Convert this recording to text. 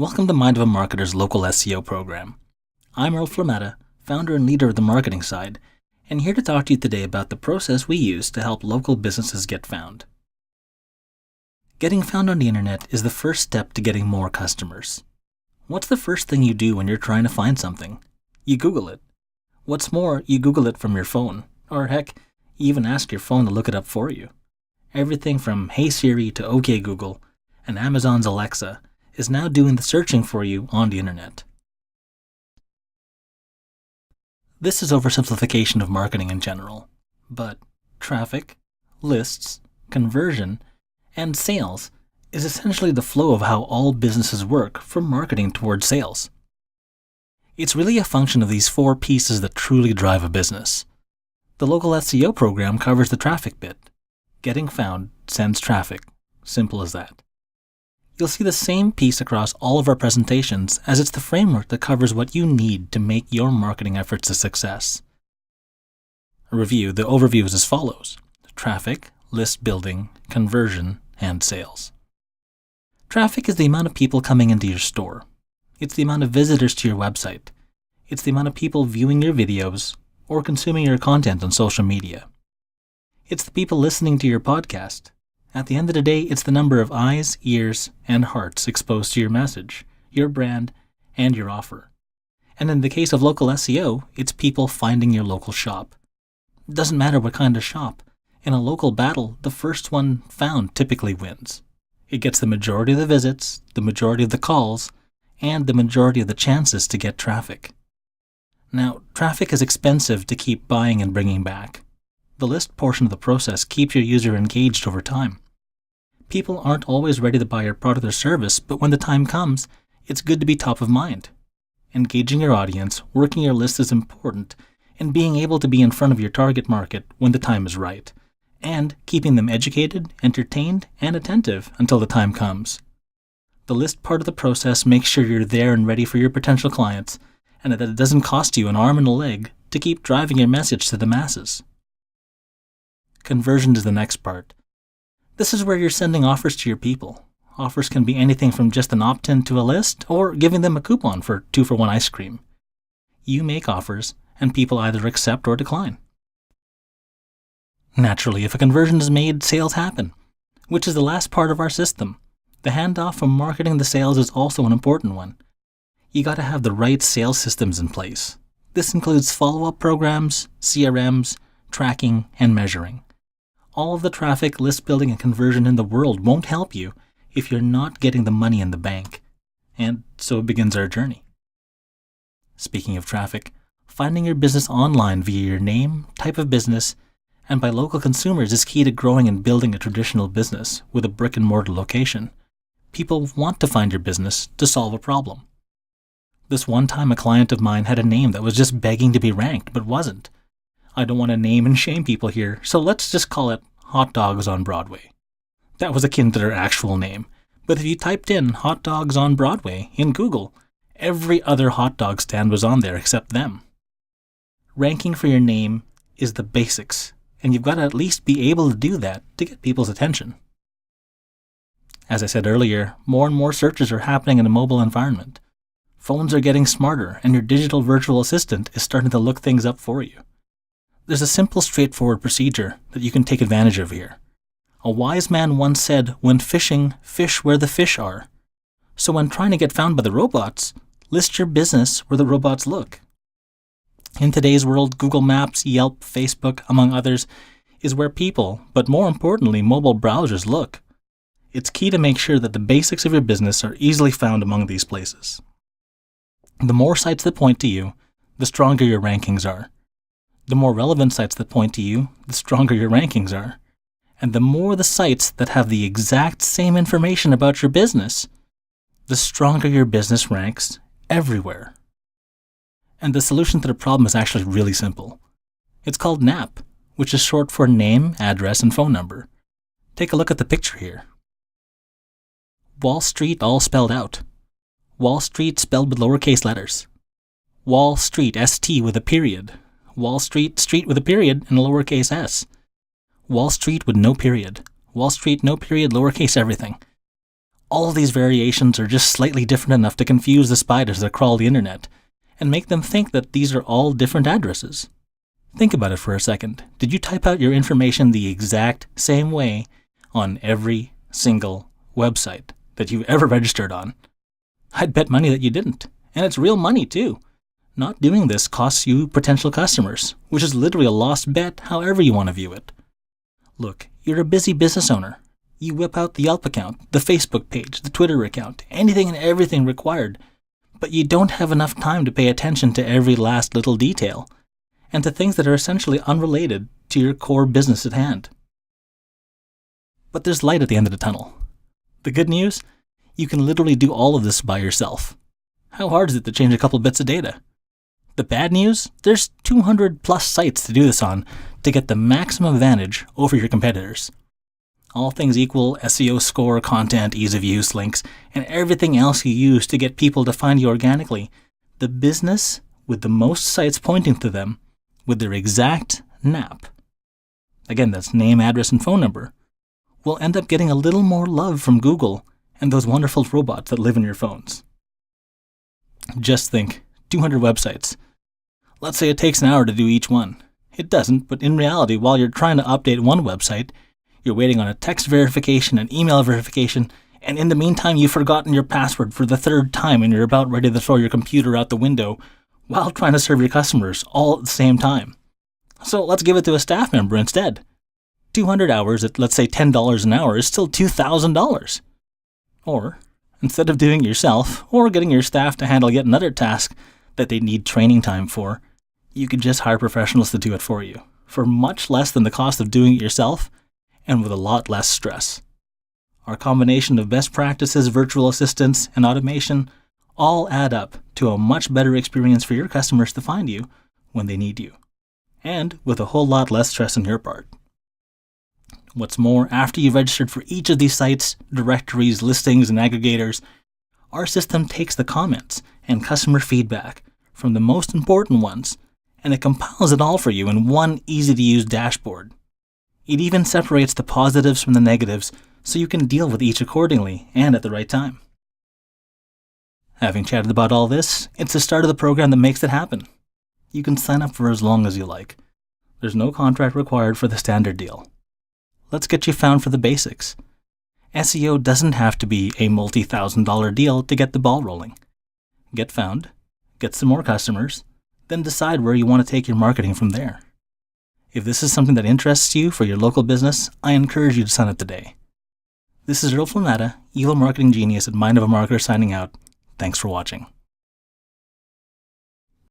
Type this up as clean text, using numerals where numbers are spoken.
Welcome to Mind of a Marketer's Local SEO Program. I'm Earl Flormata, founder and leader of the marketing side, and here to talk to you today about the process we use to help local businesses get found. Getting found on the internet is the first step to getting more customers. What's the first thing you do when you're trying to find something? You Google it. What's more, you Google it from your phone, or heck, you even ask your phone to look it up for you. Everything from Hey Siri to OK Google and Amazon's Alexa is now doing the searching for you on the internet. This is oversimplification of marketing in general, but traffic, lists, conversion, and sales is essentially the flow of how all businesses work from marketing towards sales. It's really a function of these four pieces that truly drive a business. The local SEO program covers the traffic bit. Getting found sends traffic. Simple as that. You'll see the same piece across all of our presentations, as it's the framework that covers what you need to make your marketing efforts a success. The overview is as follows: traffic, list building, conversion, and sales. Traffic is the amount of people coming into your store. It's the amount of visitors to your website. It's the amount of people viewing your videos or consuming your content on social media. It's the people listening to your podcast. At the end of the day, it's the number of eyes, ears, and hearts exposed to your message, your brand, and your offer. And in the case of local SEO, it's people finding your local shop. It doesn't matter what kind of shop. In a local battle, the first one found typically wins. It gets the majority of the visits, the majority of the calls, and the majority of the chances to get traffic. Now, traffic is expensive to keep buying and bringing back. The list portion of the process keeps your user engaged over time. People aren't always ready to buy your product or service, but when the time comes, it's good to be top of mind. Engaging your audience, working your list is important, and being able to be in front of your target market when the time is right, and keeping them educated, entertained, and attentive until the time comes. The list part of the process makes sure you're there and ready for your potential clients, and that it doesn't cost you an arm and a leg to keep driving your message to the masses. Conversion is the next part. This is where you're sending offers to your people. Offers can be anything from just an opt-in to a list or giving them a coupon for 2-for-1 ice cream. You make offers, and people either accept or decline. Naturally, if a conversion is made, sales happen, which is the last part of our system. The handoff from marketing to sales is also an important one. You got to have the right sales systems in place. This includes follow-up programs, CRMs, tracking, and measuring. All of the traffic, list building, and conversion in the world won't help you if you're not getting the money in the bank. And so begins our journey. Speaking of traffic, finding your business online via your name, type of business, and by local consumers is key to growing and building a traditional business with a brick-and-mortar location. People want to find your business to solve a problem. This one time a client of mine had a name that was just begging to be ranked, but wasn't. I don't want to name and shame people here, so let's just call it Hot Dogs on Broadway. That was akin to their actual name, but if you typed in Hot Dogs on Broadway in Google, every other hot dog stand was on there except them. Ranking for your name is the basics, and you've got to at least be able to do that to get people's attention. As I said earlier, more and more searches are happening in a mobile environment. Phones are getting smarter, and your digital virtual assistant is starting to look things up for you. There's a simple, straightforward procedure that you can take advantage of here. A wise man once said, when fishing, fish where the fish are. So when trying to get found by the robots, list your business where the robots look. In today's world, Google Maps, Yelp, Facebook, among others, is where people, but more importantly, mobile browsers look. It's key to make sure that the basics of your business are easily found among these places. The more sites that point to you, the stronger your rankings are. The more relevant sites that point to you, the stronger your rankings are. And the more the sites that have the exact same information about your business, the stronger your business ranks everywhere. And the solution to the problem is actually really simple. It's called NAP, which is short for name, address, and phone number. Take a look at the picture here. Wall Street all spelled out. Wall Street spelled with lowercase letters. Wall Street, ST with a period. Wall Street, street with a period and a lowercase s. Wall Street with no period. Wall Street, no period, lowercase everything. All of these variations are just slightly different enough to confuse the spiders that crawl the internet and make them think that these are all different addresses. Think about it for a second. Did you type out your information the exact same way on every single website that you've ever registered on? I'd bet money that you didn't. And it's real money too. Not doing this costs you potential customers, which is literally a lost bet however you want to view it. Look, you're a busy business owner. You whip out the Yelp account, the Facebook page, the Twitter account, anything and everything required, but you don't have enough time to pay attention to every last little detail, and to things that are essentially unrelated to your core business at hand. But there's light at the end of the tunnel. The good news? You can literally do all of this by yourself. How hard is it to change a couple bits of data? The bad news? There's 200 plus sites to do this on to get the maximum advantage over your competitors. All things equal, SEO score, content, ease of use, links, and everything else you use to get people to find you organically, the business with the most sites pointing to them with their exact NAP, again that's name, address, and phone number, will end up getting a little more love from Google and those wonderful robots that live in your phones. Just think, 200 websites. Let's say it takes an hour to do each one. It doesn't, but in reality, while you're trying to update one website, you're waiting on a text verification, an email verification, and in the meantime, you've forgotten your password for the third time and you're about ready to throw your computer out the window while trying to serve your customers all at the same time. So let's give it to a staff member instead. 200 hours at, let's say, $10 an hour is still $2,000. Or, instead of doing it yourself, or getting your staff to handle yet another task that they need training time for, you could just hire professionals to do it for you, for much less than the cost of doing it yourself, and with a lot less stress. Our combination of best practices, virtual assistants, and automation all add up to a much better experience for your customers to find you when they need you, and with a whole lot less stress on your part. What's more, after you've registered for each of these sites, directories, listings, and aggregators, our system takes the comments and customer feedback from the most important ones, and it compiles it all for you in one easy-to-use dashboard. It even separates the positives from the negatives so you can deal with each accordingly and at the right time. Having chatted about all this, it's the start of the program that makes it happen. You can sign up for as long as you like. There's no contract required for the standard deal. Let's get you found for the basics. SEO doesn't have to be a multi-$1,000 deal to get the ball rolling. Get found, get some more customers, then decide where you want to take your marketing from there. If this is something that interests you for your local business, I encourage you to sign up today. This is Earl Flormata, evil marketing genius at Mind of a Marketer signing out. Thanks for watching.